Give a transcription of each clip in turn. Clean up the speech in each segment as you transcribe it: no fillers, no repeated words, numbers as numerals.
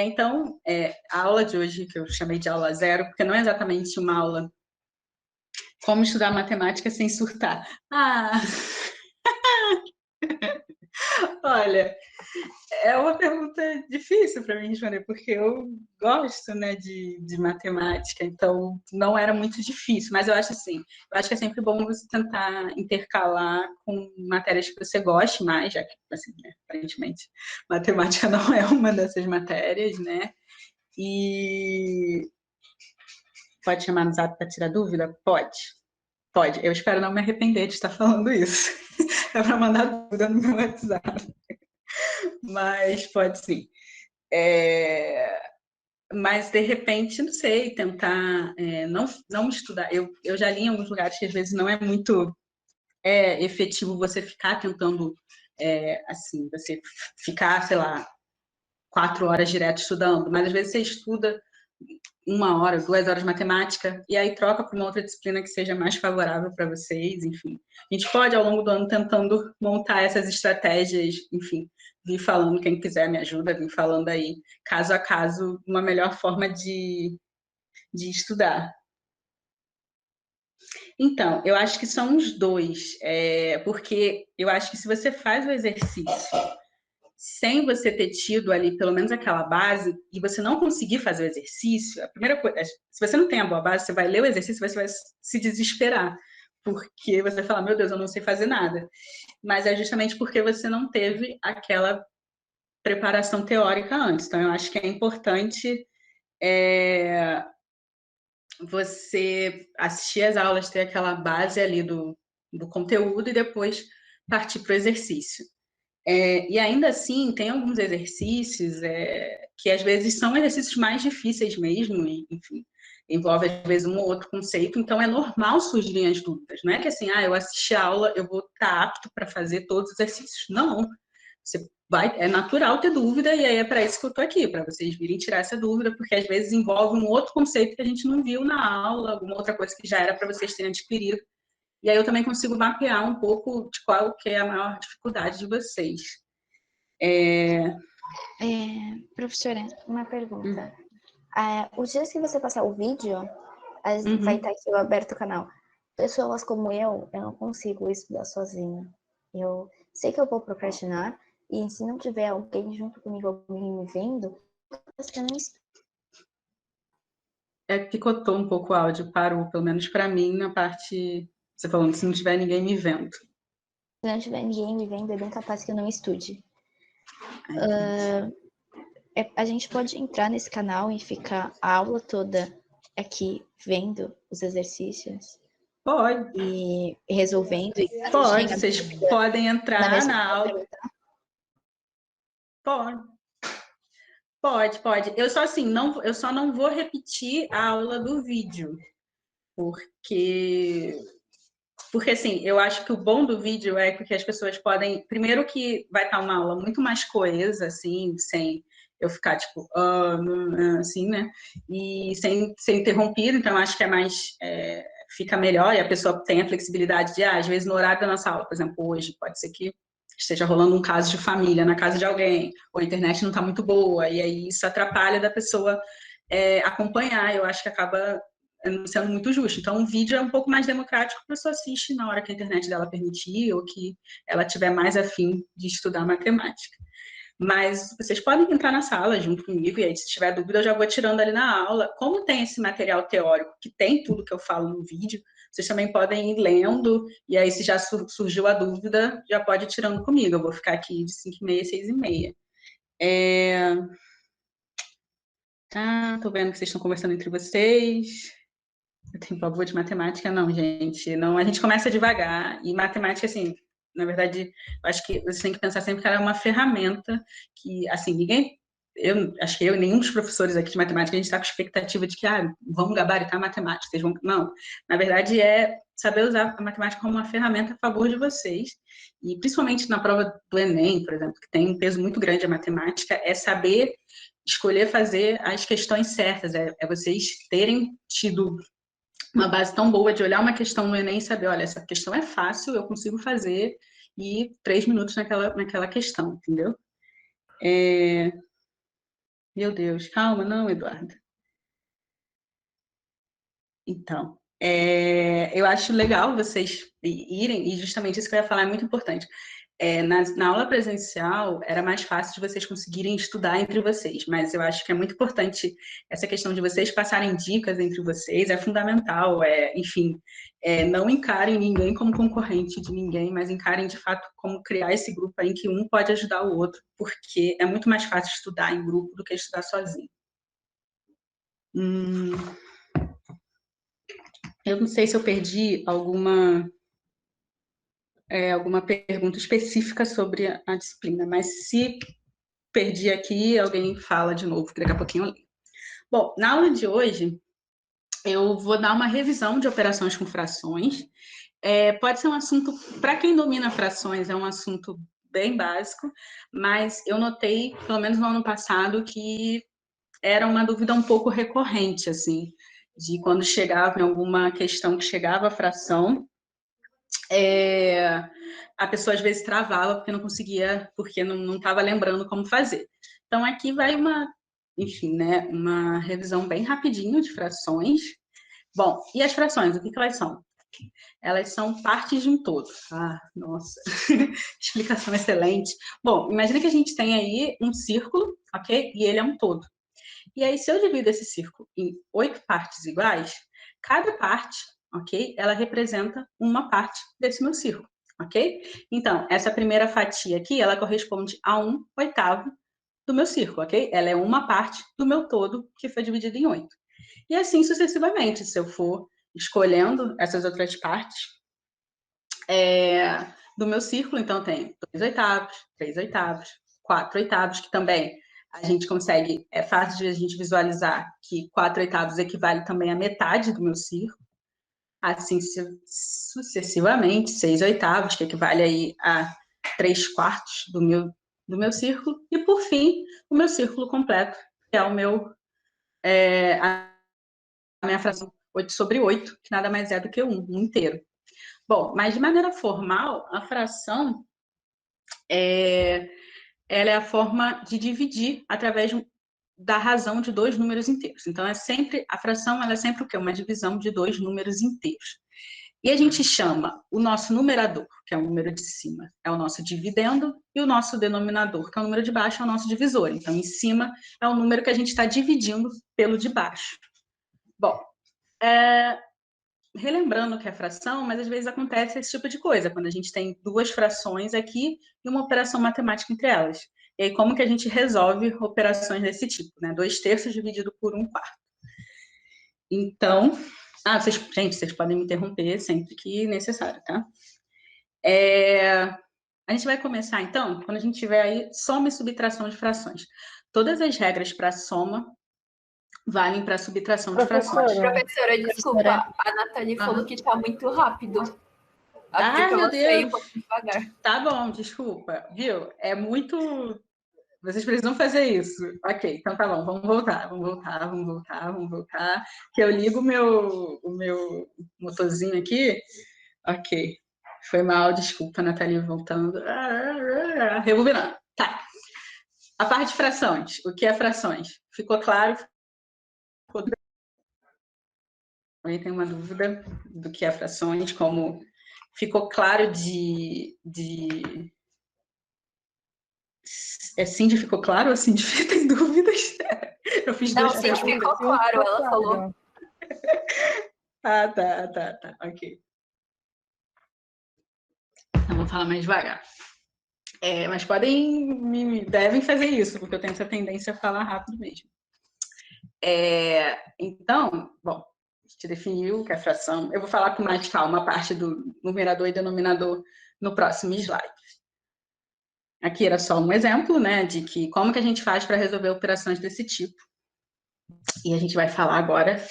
Então, a aula de hoje, que eu chamei de aula zero, porque não é exatamente uma aula como estudar matemática sem surtar. Olha, é uma pergunta difícil para mim responder, porque eu gosto, né, de matemática, então não era muito difícil, mas eu acho assim, eu acho que é sempre bom você tentar intercalar com matérias que você goste mais, já que, assim, né, aparentemente, matemática não é uma dessas matérias, né, e pode chamar no Zap para tirar dúvida? Pode. Pode. Eu espero não me arrepender de estar falando isso. É para mandar dúvida no meu WhatsApp. Mas pode sim. Mas, de repente, não sei, tentar não estudar. Eu já li em alguns lugares que, às vezes, não é muito efetivo você ficar tentando, assim, você ficar, sei lá, 4 horas direto estudando, mas, às vezes, você estuda 1 hora, 2 horas de matemática, e aí troca para uma outra disciplina que seja mais favorável para vocês, enfim. A gente pode, ao longo do ano, tentando montar essas estratégias, enfim, vir falando, quem quiser me ajuda, vir falando aí, caso a caso, uma melhor forma de estudar. Então, eu acho que são os dois, porque eu acho que se você faz o exercício sem você ter tido ali pelo menos aquela base e você não conseguir fazer o exercício, a primeira coisa, se você não tem a boa base, você vai ler o exercício, você vai se desesperar, porque você vai falar, meu Deus, eu não sei fazer nada. Mas é justamente porque você não teve aquela preparação teórica antes. Então, eu acho que é importante você assistir as aulas, ter aquela base ali do conteúdo e depois partir para o exercício. E ainda assim, tem alguns exercícios que às vezes são exercícios mais difíceis mesmo, e, enfim, envolve às vezes um ou outro conceito, então é normal surgirem as dúvidas. Não é que assim, eu assisti a aula, eu vou estar apto para fazer todos os exercícios. Não, é natural ter dúvida, e aí é para isso que eu estou aqui, para vocês virem tirar essa dúvida, porque às vezes envolve um outro conceito que a gente não viu na aula, alguma outra coisa que já era para vocês terem adquirido. E aí eu também consigo mapear um pouco de qual que é a maior dificuldade de vocês. Professora, uma pergunta. Os dias que você passar o vídeo, vai estar aqui aberto o canal. Pessoas como eu não consigo estudar sozinha. Eu sei que eu vou procrastinar, e se não tiver alguém junto comigo, alguém me vendo, eu não estudo. Picotou um pouco o áudio, parou, pelo menos para mim, na parte. Você falando, se não tiver ninguém me vendo. Se não tiver ninguém me vendo, é bem capaz que eu não estude. A gente pode entrar nesse canal e ficar a aula toda aqui vendo os exercícios? Pode. E resolvendo? Pode, vocês podem entrar na aula. Pode. Eu só não vou repetir a aula do vídeo, porque assim, eu acho que o bom do vídeo é que as pessoas podem, primeiro que vai estar uma aula muito mais coesa, assim, sem eu ficar tipo, assim, né? E sem ser interrompido, então acho que fica melhor, e a pessoa tem a flexibilidade de, às vezes no horário da nossa aula, por exemplo, hoje, pode ser que esteja rolando um caso de família na casa de alguém, ou a internet não está muito boa, e aí isso atrapalha da pessoa acompanhar, eu acho que acaba não sendo muito justo. Então, o vídeo é um pouco mais democrático, a pessoa assiste na hora que a internet dela permitir, ou que ela tiver mais afim de estudar matemática. Mas vocês podem entrar na sala junto comigo, e aí, se tiver dúvida, eu já vou tirando ali na aula. Como tem esse material teórico, que tem tudo que eu falo no vídeo, vocês também podem ir lendo, e aí, se já surgiu a dúvida, já pode ir tirando comigo. Eu vou ficar aqui de 5h30 a 6h30. Tô vendo que vocês estão conversando entre vocês. Eu tenho pavor de matemática, não, gente. Não, a gente começa devagar. E matemática, assim, na verdade, eu acho que você tem que pensar sempre que ela é uma ferramenta que, assim, acho que eu e nenhum dos professores aqui de matemática, a gente está com expectativa de que, vamos gabaritar matemática, vocês vão... Não, na verdade é saber usar a matemática como uma ferramenta a favor de vocês. E principalmente na prova do Enem, por exemplo, que tem um peso muito grande a matemática, é saber escolher fazer as questões certas, é vocês terem tido uma base tão boa de olhar uma questão no Enem e saber, olha, essa questão é fácil, eu consigo fazer, e 3 minutos naquela questão, entendeu? Meu Deus, calma, não, Eduardo. Então, eu acho legal vocês irem, e justamente isso que eu ia falar é muito importante. Na aula presencial, era mais fácil de vocês conseguirem estudar entre vocês, mas eu acho que é muito importante essa questão de vocês passarem dicas entre vocês, é fundamental, enfim, não encarem ninguém como concorrente de ninguém, mas encarem, de fato, como criar esse grupo aí em que um pode ajudar o outro, porque é muito mais fácil estudar em grupo do que estudar sozinho. Eu não sei se eu perdi alguma pergunta específica sobre a disciplina, mas se perdi aqui, alguém fala de novo, que daqui a pouquinho eu leio. Bom, na aula de hoje, eu vou dar uma revisão de operações com frações. Pode ser um assunto, para quem domina frações, é um assunto bem básico, mas eu notei, pelo menos no ano passado, que era uma dúvida um pouco recorrente, assim, de quando chegava em alguma questão que chegava a fração, a pessoa às vezes travava porque não conseguia, porque não estava lembrando como fazer. Então, aqui vai enfim, né, uma revisão bem rapidinho de frações. Bom, e as frações, o que elas são? Elas são partes de um todo. Ah, nossa, explicação excelente. Bom, imagina que a gente tem aí um círculo, ok? E ele é um todo. E aí, se eu divido esse círculo em 8 partes iguais, cada parte, ok? Ela representa uma parte desse meu círculo, ok? Então, essa primeira fatia aqui, ela corresponde a 1/8 do meu círculo, ok? Ela é uma parte do meu todo que foi dividido em 8. E assim sucessivamente, se eu for escolhendo essas outras partes do meu círculo, então tem 2/8, 3/8, 4/8, que também a gente consegue, é fácil de a gente visualizar que 4/8 equivale também à metade do meu círculo, assim sucessivamente, 6/8, que equivale aí a 3/4 do meu círculo, e por fim, o meu círculo completo, que é a minha fração 8/8, que nada mais é do que um inteiro. Bom, mas de maneira formal, a fração ela é a forma de dividir através da razão de 2 números inteiros. Então, a fração ela é sempre o quê? Uma divisão de 2 números inteiros. E a gente chama o nosso numerador, que é o número de cima, é o nosso dividendo, e o nosso denominador, que é o número de baixo, é o nosso divisor. Então, em cima é o número que a gente está dividindo pelo de baixo. Bom, relembrando que é fração, mas às vezes acontece esse tipo de coisa, quando a gente tem 2 frações aqui e uma operação matemática entre elas. E aí, como que a gente resolve operações desse tipo, né? 2/3 dividido por 1/4. Então, gente, vocês podem me interromper sempre que necessário, tá? A gente vai começar, então, quando a gente tiver aí soma e subtração de frações. Todas as regras para soma valem para subtração de frações. Professora, desculpa, a Nathalie falou que está muito rápido. Meu Deus! Um pouco devagar. Tá bom, desculpa. Viu? É muito... Vocês precisam fazer isso. Ok, então tá bom, vamos voltar. Que eu ligo o meu motorzinho aqui. Ok. Foi mal, desculpa, Nathalie, voltando. Rebobinando. Tá. A parte de frações. O que é frações? Ficou claro? Aí tem uma dúvida do que é frações, como ficou claro Cindy ficou claro ou Cindy tem dúvidas? Eu fiz duas perguntas. Não, Cindy ficou claro, ela falou. Tá, ok. Eu vou falar mais devagar. Mas devem fazer isso, porque eu tenho essa tendência a falar rápido mesmo. Então, bom, a gente definiu que é fração. Eu vou falar com mais calma a parte do numerador e denominador no próximo slide. Aqui era só um exemplo, né, de que como que a gente faz para resolver operações desse tipo. E a gente vai falar agora,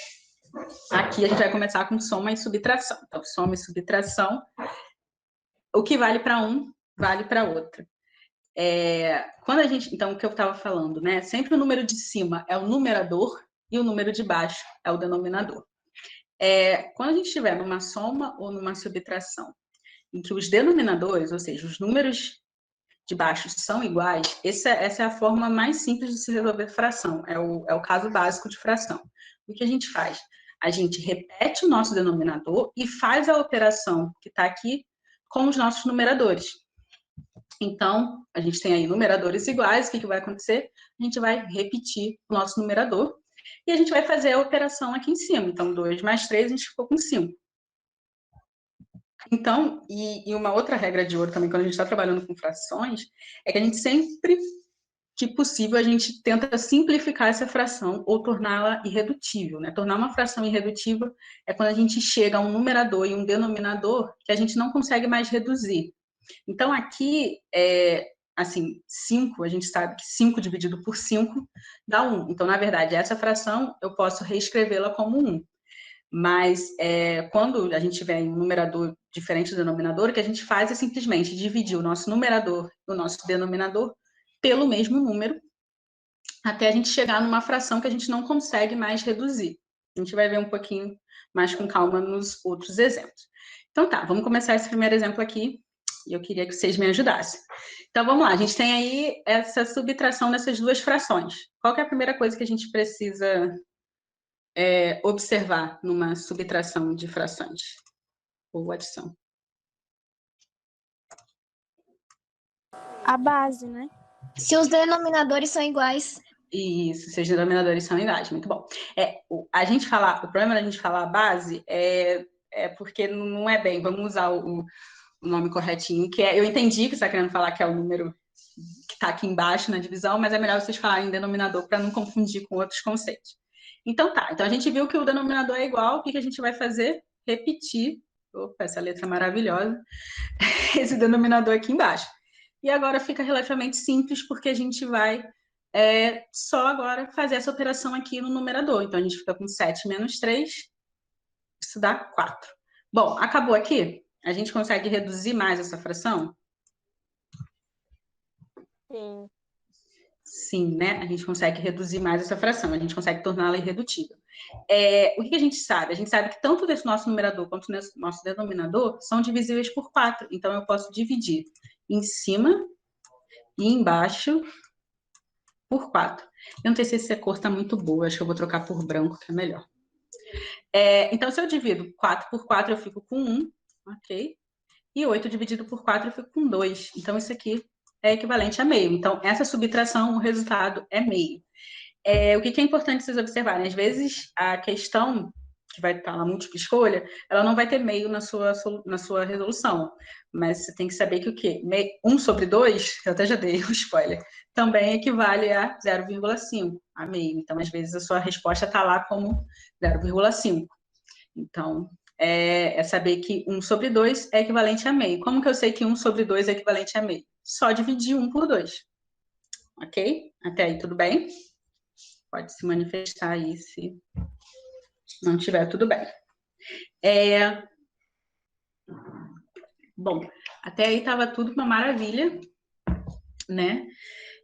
aqui a gente vai começar com soma e subtração. Então, soma e subtração, o que vale para um, vale para outro. Então, o que eu estava falando, né, sempre o número de cima é o numerador e o número de baixo é o denominador. Quando a gente estiver numa soma ou numa subtração, em que os denominadores, ou seja, os números de baixo são iguais, essa é a forma mais simples de se resolver fração, é o caso básico de fração. O que a gente faz? A gente repete o nosso denominador e faz a operação que está aqui com os nossos numeradores. Então, a gente tem aí numeradores iguais, o que vai acontecer? A gente vai repetir o nosso numerador e a gente vai fazer a operação aqui em cima. Então, 2 mais 3, a gente ficou com 5. Então, e uma outra regra de ouro também, quando a gente está trabalhando com frações, é que a gente sempre que possível, a gente tenta simplificar essa fração ou torná-la irredutível, né? Tornar uma fração irredutível é quando a gente chega a um numerador e um denominador que a gente não consegue mais reduzir. Então, aqui, assim, 5, a gente sabe que 5 dividido por 5 dá 1. Então, na verdade, essa fração eu posso reescrevê-la como 1. Mas, quando a gente tiver um numerador diferente do denominador, o que a gente faz é simplesmente dividir o nosso numerador e o nosso denominador pelo mesmo número, até a gente chegar numa fração que a gente não consegue mais reduzir. A gente vai ver um pouquinho mais com calma nos outros exemplos. Então tá, vamos começar esse primeiro exemplo aqui, e eu queria que vocês me ajudassem. Então vamos lá, a gente tem aí essa subtração dessas duas frações. Qual que é a primeira coisa que a gente precisa observar numa subtração de frações? Ou adição? A base, né? Se os denominadores são iguais. Isso, se os denominadores são iguais, muito bom. O problema da gente falar a base é porque não é bem, vamos usar o nome corretinho, que eu entendi que você está querendo falar que é o número que está aqui embaixo na divisão, mas é melhor vocês falarem denominador para não confundir com outros conceitos. Então tá, então a gente viu que o denominador é igual, o que a gente vai fazer? Repetir, opa, essa letra maravilhosa, esse denominador aqui embaixo. E agora fica relativamente simples, porque a gente vai só agora fazer essa operação aqui no numerador. Então, a gente fica com 7 menos 3, isso dá 4. Bom, acabou aqui? A gente consegue reduzir mais essa fração? Sim. Sim, né? A gente consegue reduzir mais essa fração, a gente consegue torná-la irredutível. O que a gente sabe? A gente sabe que tanto desse nosso numerador quanto o nosso denominador são divisíveis por 4. Então, eu posso dividir em cima e embaixo por 4. Eu não sei se essa cor está muito boa, acho que eu vou trocar por branco, que é melhor. Então, se eu divido 4 por 4, eu fico com 1, ok? E 8 dividido por 4, eu fico com 2. Então, isso aqui é equivalente a meio. Então, essa subtração, o resultado é meio. O que é importante vocês observarem? Às vezes, a questão que vai estar na múltipla escolha, ela não vai ter meio na sua resolução. Mas você tem que saber que o quê? 1 sobre 2, eu até já dei o spoiler, também equivale a 0,5, a meio. Então, às vezes, a sua resposta está lá como 0,5. Então, saber que 1 sobre 2 é equivalente a meio. Como que eu sei que 1 sobre 2 é equivalente a meio? Só dividir 1 por 2. Ok? Até aí, tudo bem? Pode se manifestar aí se não tiver tudo bem. Bom, até aí estava tudo uma maravilha, né?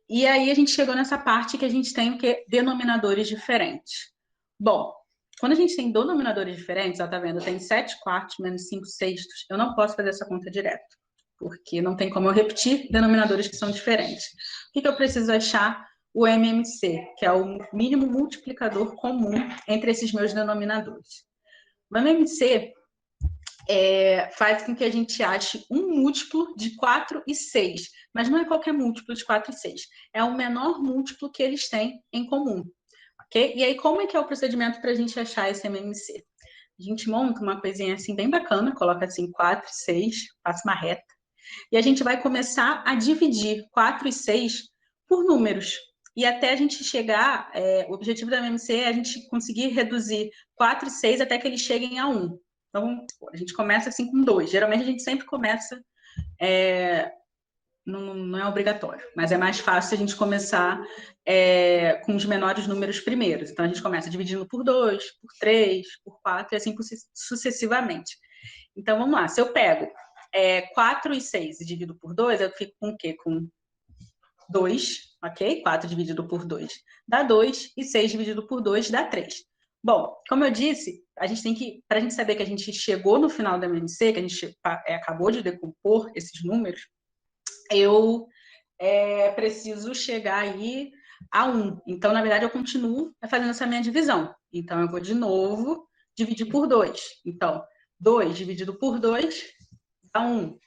E aí a gente chegou nessa parte que a gente tem o quê? Denominadores diferentes. Bom, quando a gente tem denominadores diferentes, ó, tá vendo? Tem 7 quartos menos 5 sextos. Eu não posso fazer essa conta direto, porque não tem como eu repetir denominadores que são diferentes. O que eu preciso achar? O MMC, que é o mínimo multiplicador comum entre esses meus denominadores. O MMC faz com que a gente ache um múltiplo de 4 e 6, mas não é qualquer múltiplo de 4 e 6, é o menor múltiplo que eles têm em comum. Okay? E aí, como é que é o procedimento para a gente achar esse MMC? A gente monta uma coisinha assim bem bacana, coloca assim 4, 6, passa uma reta, e a gente vai começar a dividir 4 e 6 por números. E até a gente chegar, o objetivo da MMC é a gente conseguir reduzir 4 e 6 até que eles cheguem a 1. Então, a gente começa assim com 2. Geralmente a gente sempre começa, não é obrigatório, mas é mais fácil a gente começar com os menores números primeiros. Então, a gente começa dividindo por 2, por 3, por 4 e assim sucessivamente. Então, vamos lá. Se eu pego 4 e 6 e divido por 2, eu fico com o quê? Com 2, ok? 4 dividido por 2 dá 2 e 6 dividido por 2 dá 3. Bom, como eu disse, a gente tem que, para a gente saber que a gente chegou no final da MMC, que a gente acabou de decompor esses números, eu preciso chegar aí a 1. Então, na verdade, eu continuo fazendo essa minha divisão. Então, eu vou de novo dividir por 2. Então, 2 dividido por 2 dá 1.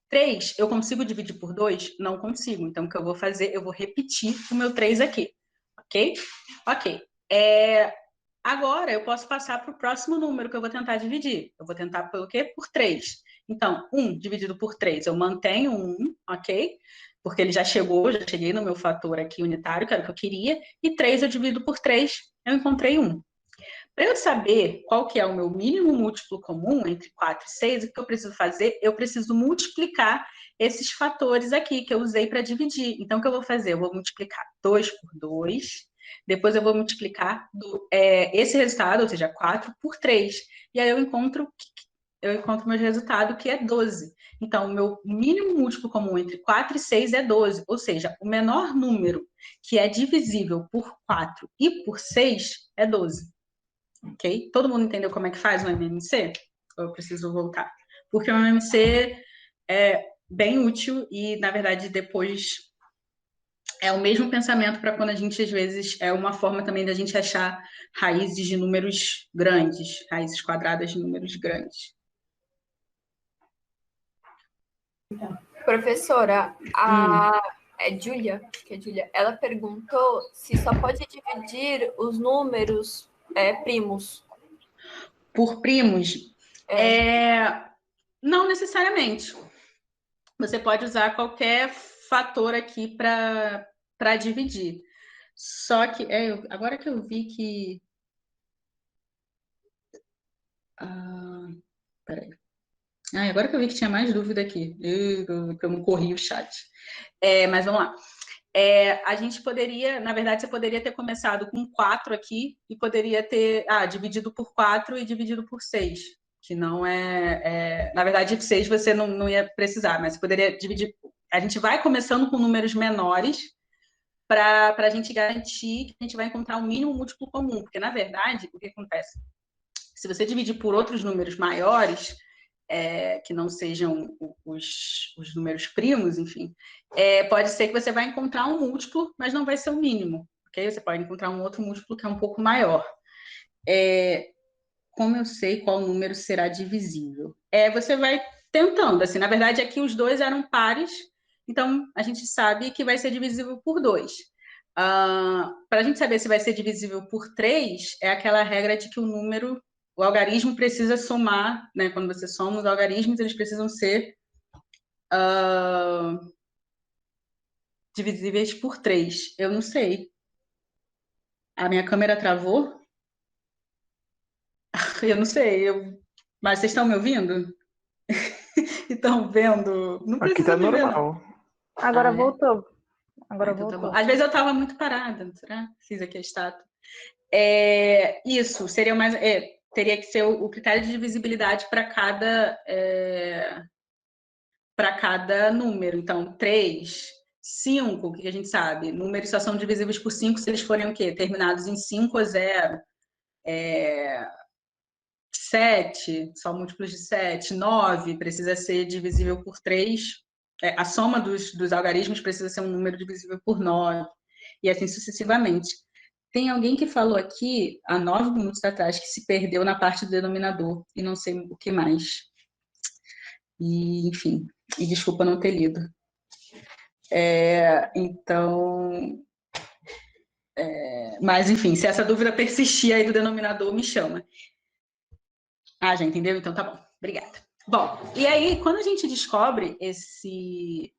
3, eu consigo dividir por 2? Não consigo. Então, o que eu vou fazer? Eu vou repetir o meu 3 aqui. Ok? Ok. Agora, eu posso passar para o próximo número que eu vou tentar dividir. Eu vou tentar pelo quê? Por 3. Então, 1 dividido por 3, eu mantenho 1, ok? Porque ele já cheguei no meu fator aqui unitário, que era o que eu queria. E 3 eu divido por 3, eu encontrei 1. Para eu saber qual que é o meu mínimo múltiplo comum entre 4 e 6, o que eu preciso fazer? Eu preciso multiplicar esses fatores aqui que eu usei para dividir. Então, o que eu vou fazer? Eu vou multiplicar 2 por 2, depois eu vou multiplicar esse resultado, ou seja, 4 por 3. E aí eu encontro o meu resultado, que é 12. Então, o meu mínimo múltiplo comum entre 4 e 6 é 12. Ou seja, o menor número que é divisível por 4 e por 6 é 12. Ok? Todo mundo entendeu como é que faz um MMC? Ou eu preciso voltar? Porque o MMC é bem útil e, na verdade, depois é o mesmo pensamento para quando a gente, às vezes, é uma forma também da gente achar raízes de números grandes, raízes quadradas de números grandes. Professora, Júlia, ela perguntou se só pode dividir os números primos. Por primos? Não necessariamente. Você pode usar qualquer fator aqui para dividir. Só que, agora que eu vi que... Peraí. Agora que eu vi que tinha mais dúvida aqui, que eu não corri o chat. Mas vamos lá. A gente poderia, na verdade, você poderia ter começado com 4 aqui e poderia ter dividido por 4 e dividido por 6, que não na verdade, 6 você não ia precisar, mas você poderia dividir. A gente vai começando com números menores para a gente garantir que a gente vai encontrar um mínimo múltiplo comum, porque, na verdade, o que acontece? Se você dividir por outros números maiores, que não sejam os números primos, enfim, pode ser que você vai encontrar um múltiplo, mas não vai ser o mínimo, ok? Você pode encontrar um outro múltiplo que é um pouco maior. Como eu sei qual número será divisível? Você vai tentando, assim, na verdade aqui os dois eram pares, então a gente sabe que vai ser divisível por 2. Para a gente saber se vai ser divisível por 3, é aquela regra de que o algarismo precisa somar, né? Quando você soma os algarismos, eles precisam ser divisíveis por 3. Eu não sei. A minha câmera travou? Eu não sei. Mas vocês estão me ouvindo? Estão vendo? Não Aqui tá normal. Agora voltou. Agora então voltou. Tá bom. Às vezes eu estava muito parada. Será? Fiz aqui a estátua. Isso, seria mais... teria que ser o critério de divisibilidade para cada número. Então, 3, 5, que a gente sabe, números só são divisíveis por 5 se eles forem o quê? Terminados em 5 ou 0. 7, só múltiplos de 7. 9 precisa ser divisível por 3. A soma dos algarismos precisa ser um número divisível por 9. E assim sucessivamente. Tem alguém que falou aqui, há 9 minutos atrás, que se perdeu na parte do denominador, e não sei o que mais. E, enfim, e desculpa não ter lido. Mas, enfim, se essa dúvida persistir aí do denominador, me chama. Já entendeu? Então tá bom, obrigada. Bom, e aí, quando a gente descobre esse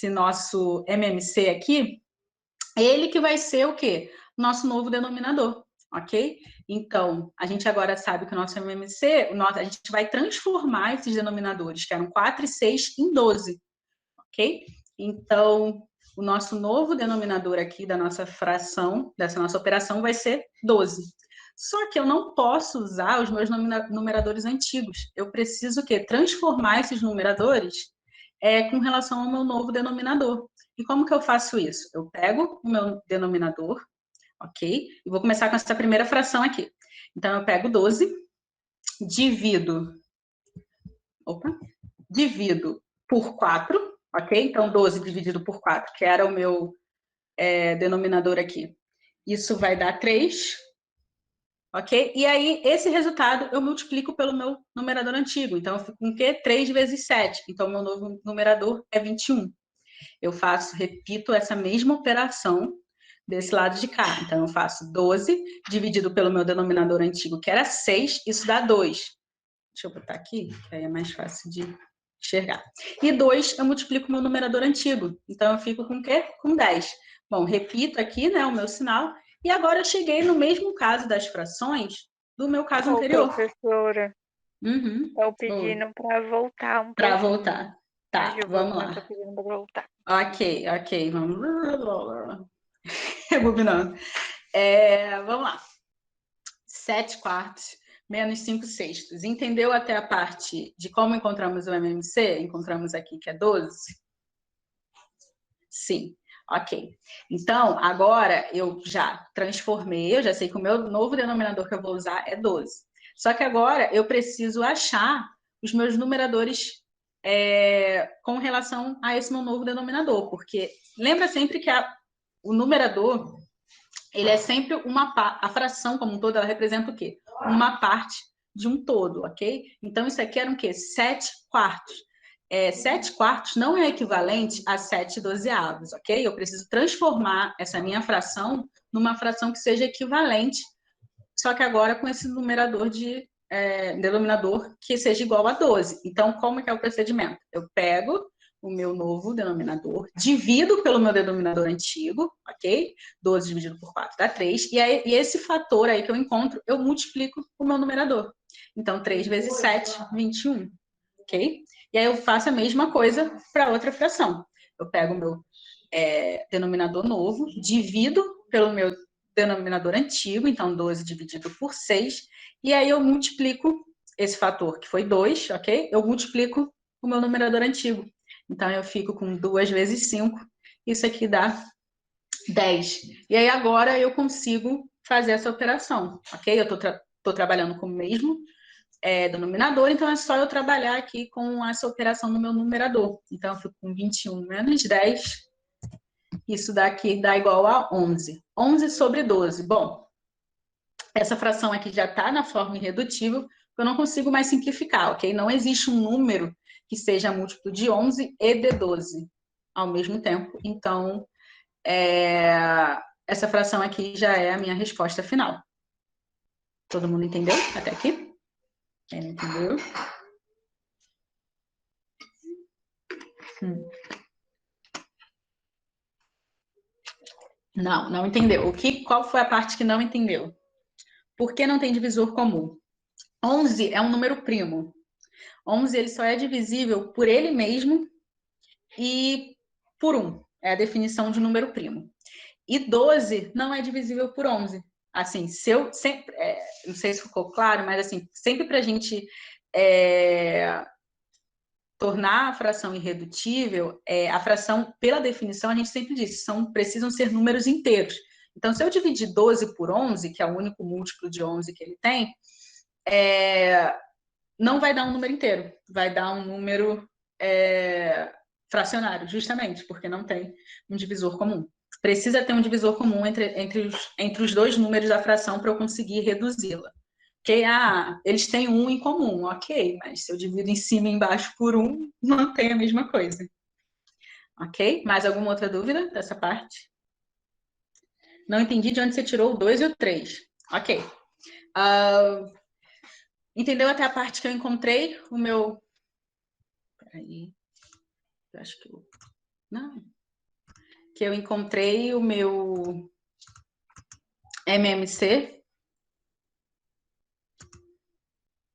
nosso MMC aqui, ele que vai ser o quê? Nosso novo denominador, ok? Então, a gente agora sabe que o nosso MMC, a gente vai transformar esses denominadores, que eram 4 e 6, em 12, ok? Então, o nosso novo denominador aqui da nossa fração, dessa nossa operação, vai ser 12. Só que eu não posso usar os meus numeradores antigos. Eu preciso o quê? Transformar esses numeradores com relação ao meu novo denominador. E como que eu faço isso? Eu pego o meu denominador, ok? E vou começar com essa primeira fração aqui. Então, eu pego 12, divido por 4, ok? Então, 12 dividido por 4, que era o meu denominador aqui. Isso vai dar 3, ok? E aí, esse resultado eu multiplico pelo meu numerador antigo. Então, eu fico com o quê? 3 vezes 7. Então, meu novo numerador é 21. Eu repito essa mesma operação desse lado de cá. Então, eu faço 12 dividido pelo meu denominador antigo, que era 6, isso dá 2. Deixa eu botar aqui, que aí é mais fácil de enxergar. E 2, eu multiplico o meu numerador antigo. Então, eu fico com o quê? Com 10. Bom, repito aqui, né, o meu sinal. E agora eu cheguei no mesmo caso das frações do meu caso anterior. Professora, estão Boa. pedindo para voltar um Para pouquinho. voltar. Tá, vamos lá. Estou pedindo para voltar. Ok, vamos. Rebobinando. Vamos lá. 7 quartos menos 5 sextos. Entendeu até a parte de como encontramos o MMC? Encontramos aqui que é 12? Sim. Ok. Então, agora eu já transformei, eu já sei que o meu novo denominador que eu vou usar é 12. Só que agora eu preciso achar os meus numeradores com relação a esse meu novo denominador, porque lembra sempre que o numerador, ele é sempre a fração como um todo, ela representa o quê? Uma parte de um todo, ok? Então, isso aqui era o quê? 7 quartos. 7 quartos não é equivalente a 7 dozeavos, ok? Eu preciso transformar essa minha fração numa fração que seja equivalente, só que agora com esse numerador denominador que seja igual a 12. Então, como é que é o procedimento? Eu pego o meu novo denominador, divido pelo meu denominador antigo, ok? 12 dividido por 4 dá 3. E esse fator aí que eu encontro, eu multiplico o meu numerador. Então, 3 vezes 7, 21, ok? E aí eu faço a mesma coisa para outra fração. Eu pego o meu denominador novo, divido pelo meu denominador antigo, então 12 dividido por 6, e aí eu multiplico esse fator, que foi 2, ok? Eu multiplico o meu numerador antigo. Então, eu fico com 2 vezes 5, isso aqui dá 10. E aí, agora eu consigo fazer essa operação, ok? Eu estou trabalhando com o mesmo denominador, então é só eu trabalhar aqui com essa operação no meu numerador. Então, eu fico com 21 menos 10, isso daqui dá igual a 11. 11 sobre 12. Bom, essa fração aqui já está na forma irredutível, eu não consigo mais simplificar, ok? Não existe um número que seja múltiplo de 11 e de 12 ao mesmo tempo. Então, essa fração aqui já é a minha resposta final. Todo mundo entendeu até aqui? Quem entendeu? Não entendeu. Qual foi a parte que não entendeu? Por que não tem divisor comum? 11 é um número primo. 11 ele só é divisível por ele mesmo e por 1. É a definição de número primo. E 12 não é divisível por 11. Assim, se eu sempre... não sei se ficou claro, mas assim, sempre para a gente tornar a fração irredutível, a fração, pela definição, a gente sempre diz, precisam ser números inteiros. Então, se eu dividir 12 por 11, que é o único múltiplo de 11 que ele tem, não vai dar um número inteiro, vai dar um número fracionário, justamente, porque não tem um divisor comum. Precisa ter um divisor comum entre os dois números da fração para eu conseguir reduzi-la. Porque, eles têm um em comum, ok, mas se eu divido em cima e embaixo por 1, não tem a mesma coisa. Ok? Mais alguma outra dúvida dessa parte? Não entendi de onde você tirou o 2 e o 3. Ok. Entendeu até a parte que eu encontrei o meu... Peraí. Eu acho que eu... Não. Que eu encontrei o meu MMC.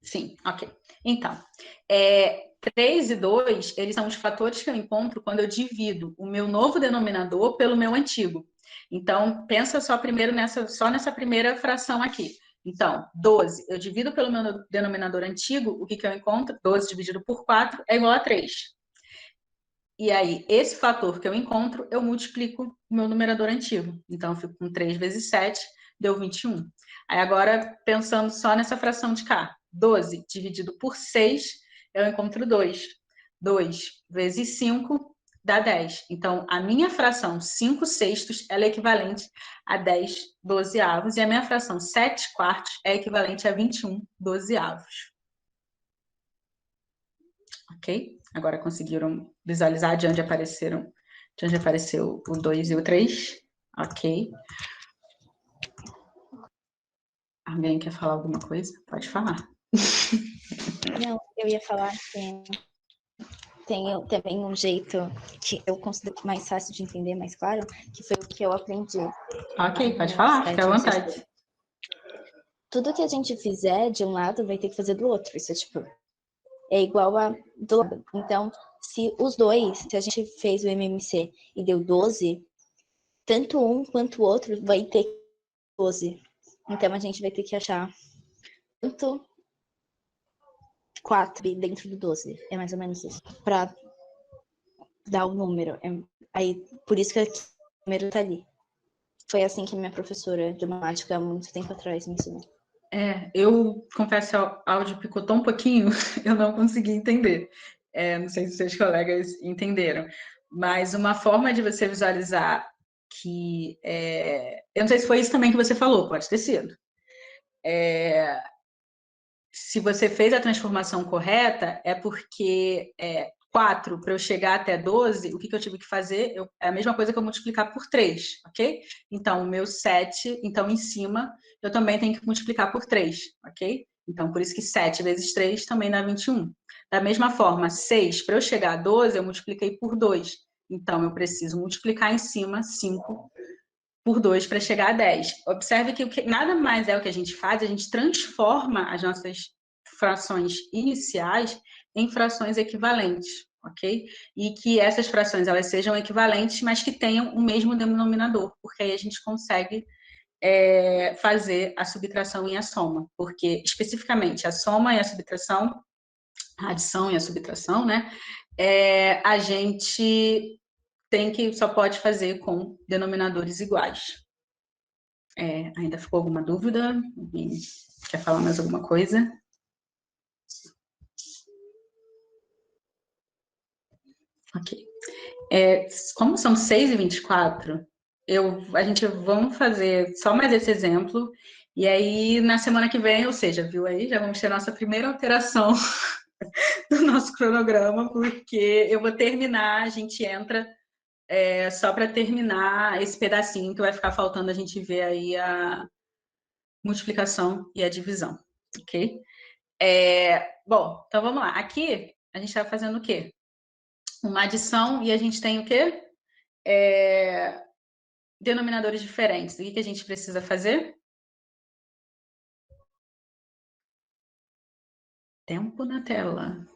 Sim, ok. Então, 3 e 2, eles são os fatores que eu encontro quando eu divido o meu novo denominador pelo meu antigo. Então, pensa só primeiro nessa primeira fração aqui. Então, 12, eu divido pelo meu denominador antigo, o que eu encontro? 12 dividido por 4 é igual a 3. E aí, esse fator que eu encontro, eu multiplico o meu numerador antigo. Então, eu fico com 3 vezes 7, deu 21. Aí, agora, pensando só nessa fração de cá, 12 dividido por 6, eu encontro 2. 2 vezes 5 dá 10. Então, a minha fração 5/6 ela é equivalente a 10/12, e a minha fração 7/4 é equivalente a 21/12. Ok? Agora conseguiram visualizar de onde apareceu o 2 e o 3? Ok. Alguém quer falar alguma coisa? Pode falar. Não, eu ia falar que tem também um jeito que eu considero mais fácil de entender, mais claro, que foi o que eu aprendi. Ok, pode falar, fica à vontade. Tudo que a gente fizer de um lado vai ter que fazer do outro. Isso é tipo, é igual a do lado. Então, se a gente fez o MMC e deu 12, tanto um quanto o outro vai ter 12. Então, a gente vai ter que achar tanto 4 dentro do 12. É mais ou menos isso. Para dar o número. Aí, por isso que o número tá ali. Foi assim que minha professora de matemática, há muito tempo atrás, me ensinou. Eu confesso, o áudio picotou um pouquinho, eu não consegui entender. Não sei se seus colegas entenderam. Mas uma forma de você visualizar que... eu não sei se foi isso também que você falou, pode ter sido. Se você fez a transformação correta, é porque 4, para eu chegar até 12, o que eu tive que fazer? É a mesma coisa que eu multiplicar por 3, ok? Então, o meu 7, então, em cima, eu também tenho que multiplicar por 3, ok? Então, por isso que 7 vezes 3 também dá 21. Da mesma forma, 6, para eu chegar a 12, eu multipliquei por 2. Então, eu preciso multiplicar em cima 5 por 2 para chegar a 10. Observe que nada mais é o que a gente faz, a gente transforma as nossas frações iniciais em frações equivalentes, ok? E que essas frações elas sejam equivalentes, mas que tenham o mesmo denominador, porque aí a gente consegue fazer a subtração e a soma, porque especificamente a soma e a subtração, a adição e a subtração, né? A gente só pode fazer com denominadores iguais. Ainda ficou alguma dúvida? Alguém quer falar mais alguma coisa? Ok. Como são 6h24, vamos fazer só mais esse exemplo, e aí na semana que vem, ou seja, viu aí, já vamos ter nossa primeira alteração do nosso cronograma, porque eu vou terminar, a gente entra só para terminar esse pedacinho que vai ficar faltando a gente ver aí a multiplicação e a divisão, ok? Bom, então vamos lá. Aqui a gente está fazendo o quê? Uma adição e a gente tem o quê? Denominadores diferentes. O que a gente precisa fazer? Tempo na tela.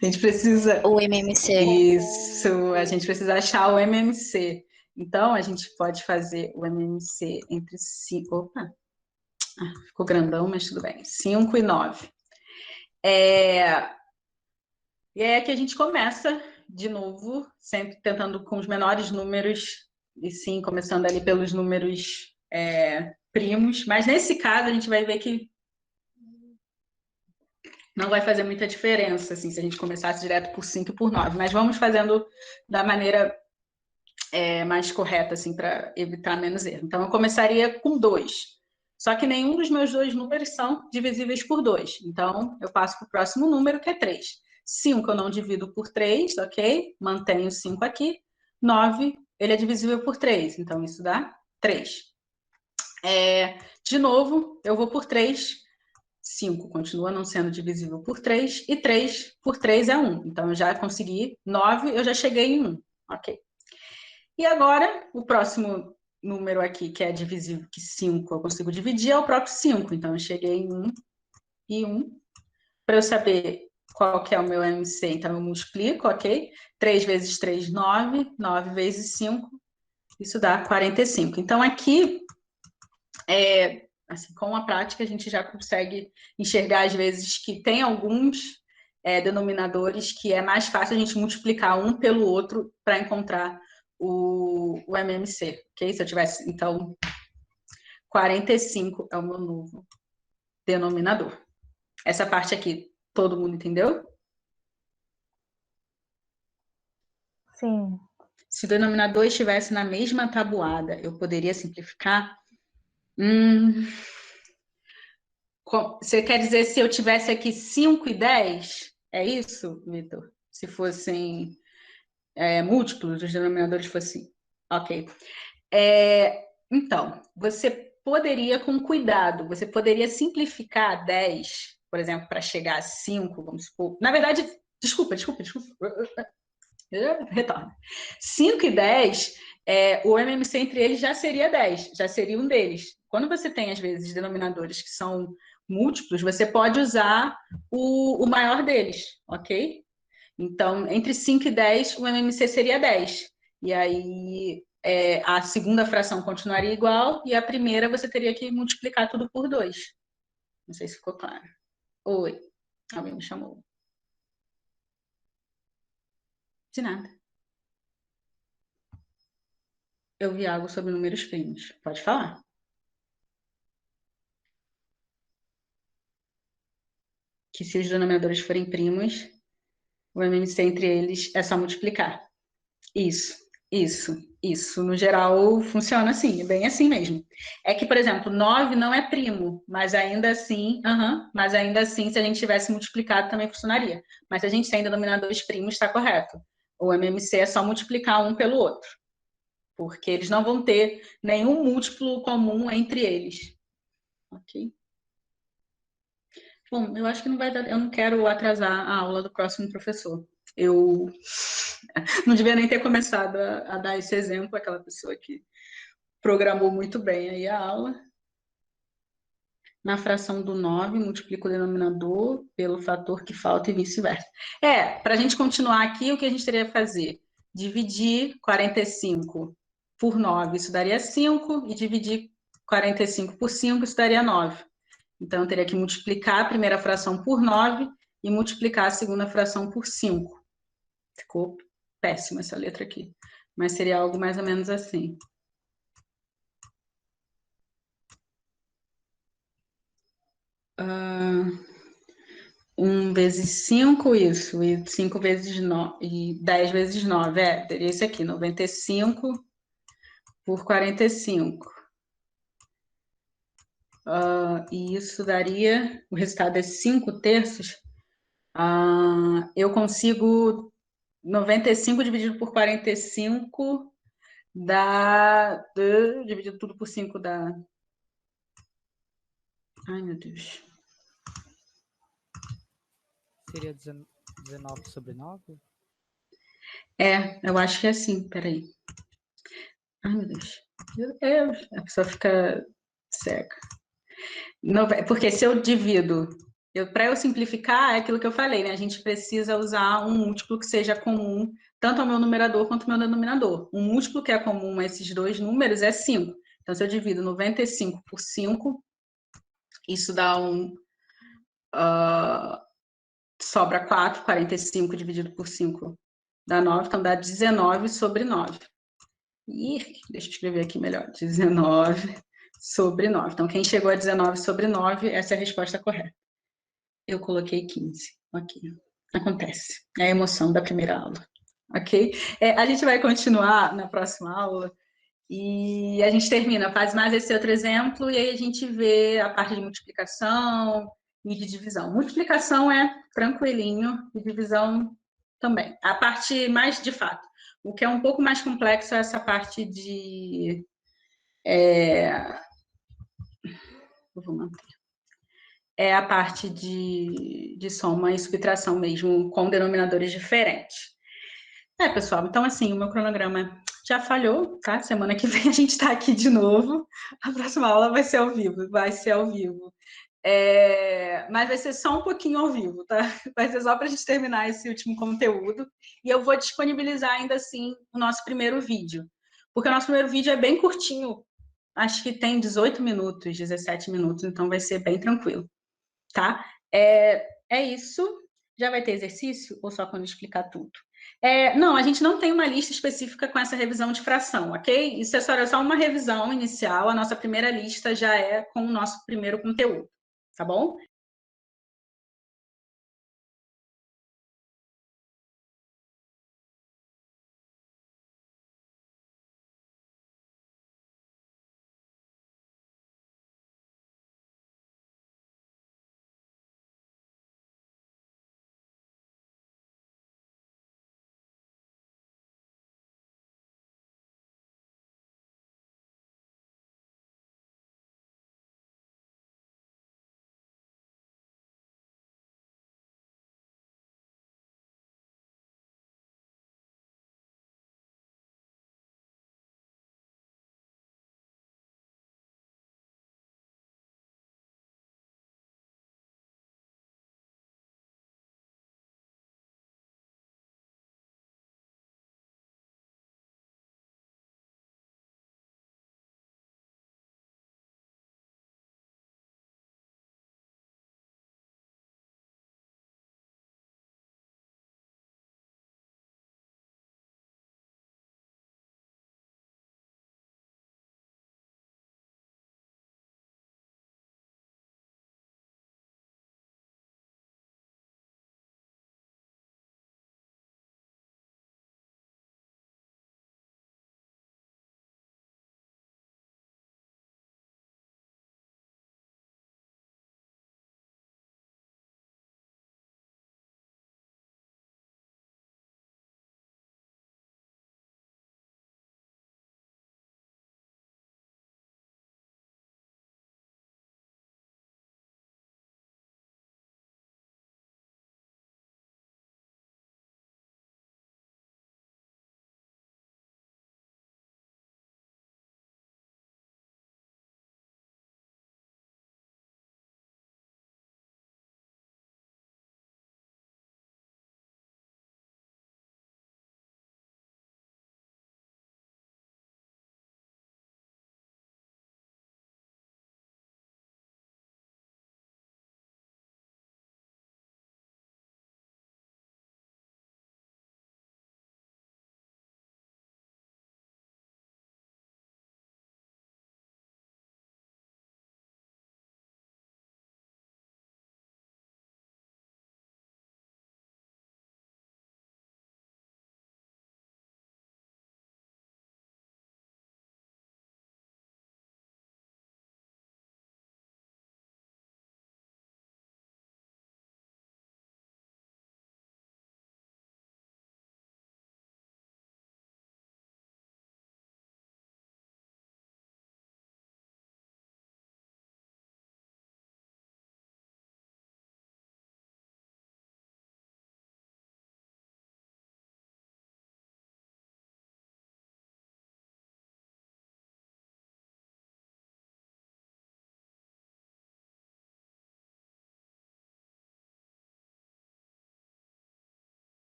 A gente precisa... O MMC. Isso, a gente precisa achar o MMC. Então, a gente pode fazer o MMC entre 5... Opa! Ficou grandão, mas tudo bem. 5 e 9. E é que a gente começa de novo, sempre tentando com os menores números, e sim, começando ali pelos números primos. Mas nesse caso, a gente vai ver que não vai fazer muita diferença, assim, se a gente começasse direto por 5 e por 9. Mas vamos fazendo da maneira mais correta, assim, para evitar menos erro. Então, eu começaria com 2. Só que nenhum dos meus dois números são divisíveis por 2. Então, eu passo para o próximo número, que é 3. 5 eu não divido por 3, ok? Mantenho 5 aqui. 9, ele é divisível por 3. Então, isso dá 3. De novo, eu vou por 3. 5 continua não sendo divisível por 3. E 3 por 3 é 1. Então, eu já consegui 9, eu já cheguei em 1. Ok. E agora, o próximo número aqui, que é divisível, que 5 eu consigo dividir, é o próprio 5. Então, eu cheguei em 1 e 1. Para eu saber qual que é o meu MC, então eu multiplico, ok? 3 vezes 3, 9. 9 vezes 5, isso dá 45. Então, aqui, assim, com a prática, a gente já consegue enxergar, às vezes, que tem alguns denominadores que é mais fácil a gente multiplicar um pelo outro para encontrar o MMC, ok? Se eu tivesse, então, 45 é o meu novo denominador. Essa parte aqui, todo mundo entendeu? Sim. Se o denominador estivesse na mesma tabuada, eu poderia simplificar? Você quer dizer se eu tivesse aqui 5 e 10? É isso, Vitor? Se fossem múltiplos, os denominadores fossem... Ok. Então, você poderia, com cuidado, você poderia simplificar 10, por exemplo, para chegar a 5, vamos supor. Na verdade, desculpa. Retorna. 5 e 10, o MMC entre eles já seria 10, já seria um deles. Quando você tem, às vezes, denominadores que são múltiplos, você pode usar o maior deles, ok? Então, entre 5 e 10, o MMC seria 10. E aí, a segunda fração continuaria igual, e a primeira você teria que multiplicar tudo por 2. Não sei se ficou claro. Oi, alguém me chamou. De nada. Eu vi algo sobre números primos. Pode falar. Que se os denominadores forem primos, o MMC entre eles é só multiplicar. Isso. No geral, funciona assim, é bem assim mesmo. É que, por exemplo, 9 não é primo, mas ainda assim, se a gente tivesse multiplicado, também funcionaria. Mas se a gente tem denominadores primos, está correto. O MMC é só multiplicar um pelo outro, porque eles não vão ter nenhum múltiplo comum entre eles. Ok? Bom, eu acho que não vai dar, eu não quero atrasar a aula do próximo professor. Eu não devia nem ter começado a dar esse exemplo, aquela pessoa que programou muito bem aí a aula. Na fração do 9, multiplica o denominador pelo fator que falta e vice-versa. Para a gente continuar aqui, o que a gente teria que fazer? Dividir 45 por 9, isso daria 5, e dividir 45 por 5, isso daria 9. Então, eu teria que multiplicar a primeira fração por 9 e multiplicar a segunda fração por 5. Ficou péssima essa letra aqui, mas seria algo mais ou menos assim. 1 vezes 5, isso, e 5 vezes 9, e 10 vezes 9, teria isso aqui, 95 por 45. E isso daria, o resultado é 5 terços. Eu consigo 95 dividido por 45 dá... dividido tudo por 5 dá... Ai, meu Deus. Seria 19 sobre 9? Eu acho que é assim, peraí. Ai, meu Deus. Meu Deus, a pessoa fica cega. Porque se eu divido, para eu simplificar, é aquilo que eu falei, né? A gente precisa usar um múltiplo que seja comum, tanto ao meu numerador quanto ao meu denominador. Um múltiplo que é comum a esses dois números é 5. Então, se eu divido 95 por 5, isso dá sobra 4, 45 dividido por 5 dá 9, então dá 19 sobre 9. Deixa eu escrever aqui melhor. 19 sobre 9. Então, quem chegou a 19 sobre 9, essa é a resposta correta. Eu coloquei 15. Ok. Acontece. É a emoção da primeira aula. Ok? A gente vai continuar na próxima aula e a gente termina, faz mais esse outro exemplo e aí a gente vê a parte de multiplicação e de divisão. Multiplicação é tranquilinho e divisão também. A parte mais, de fato, o que é um pouco mais complexo é essa parte de... Eu vou manter. É a parte de soma e subtração mesmo, com denominadores diferentes. Pessoal, então assim, o meu cronograma já falhou, tá? Semana que vem a gente está aqui de novo. A próxima aula vai ser ao vivo, mas vai ser só um pouquinho ao vivo, tá? Vai ser só para a gente terminar esse último conteúdo. E eu vou disponibilizar ainda assim o nosso primeiro vídeo. Porque o nosso primeiro vídeo é bem curtinho. Acho que tem 18 minutos, 17 minutos, então vai ser bem tranquilo, tá? É isso. Já vai ter exercício ou só quando explicar tudo? Não, a gente não tem uma lista específica com essa revisão de fração, ok? Isso é só uma revisão inicial. A nossa primeira lista já é com o nosso primeiro conteúdo, tá bom?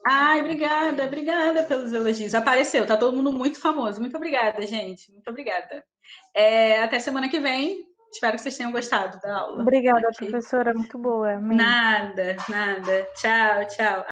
Ai, obrigada pelos elogios. Apareceu, tá todo mundo muito famoso. Muito obrigada, gente. Muito obrigada. Até semana que vem. Espero que vocês tenham gostado da aula. Obrigada, Ok. professora, muito boa. Amei. Nada. Tchau.